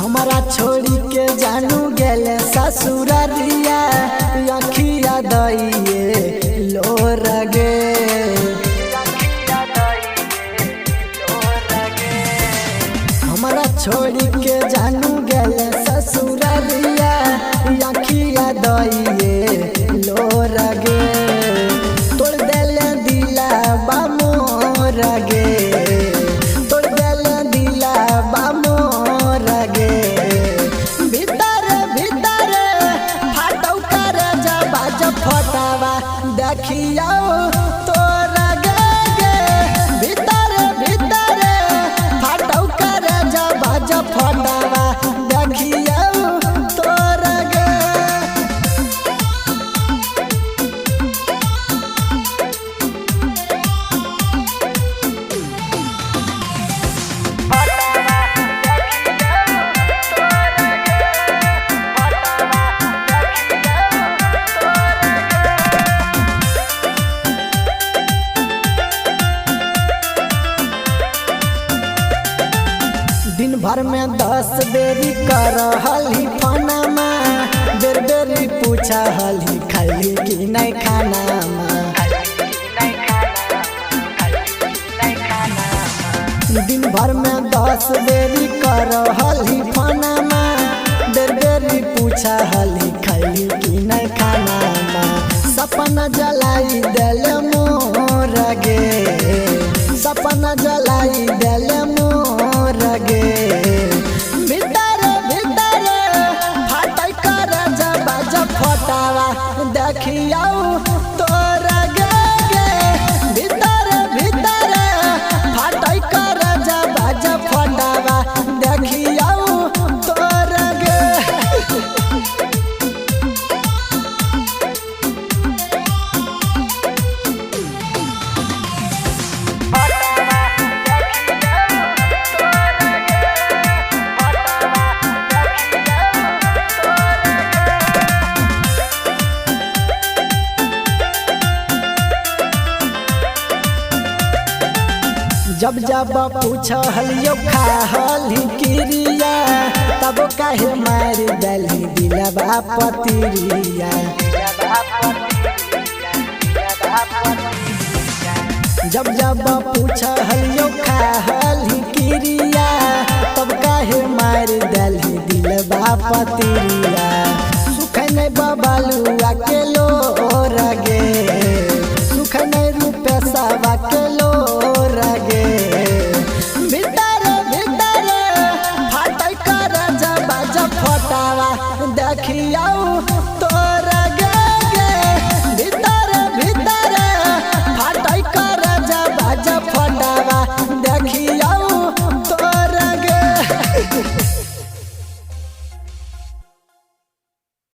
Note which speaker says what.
Speaker 1: हमारा छोड़ी के जानू गेले ससुररिया अखिया दइए लोर गे। हमारा छोड़ी के जानू गेले ससुररिया अखिया दइए लोर गे। तोड़ देले दिला बा मोर गे, तोड़ देले दिला बा मोर गे। देखियो तोरा गे भीतर भीतर फाटौ कर जब फटावा देखियो तोरा गे। दिन भर में 10 बेरी कर हली खाना, बेर बेरी पूछा हली खाली कि नहीं खाना। दिन भर में 10 बेरी कर हली खाना, बेर बेरी पूछा हली खाली कि नहीं खाना। सपना जलाई दिल मोर गे, सपना जलाई दिल मोर गे। भीतर भीतर फाटै कर जब फटावा देखियो तोरा गे। भीतर भीतर फाटै कर जब फटावा देखियो तोरा गे। जब जब पूछ हलियो खा हली क्रिया, तब काहे मार दली दिलबा पतिरिया। जब जब पूछ हलियो खा हली क्रिया, तब काहे मार दली दिलबा पतिरिया।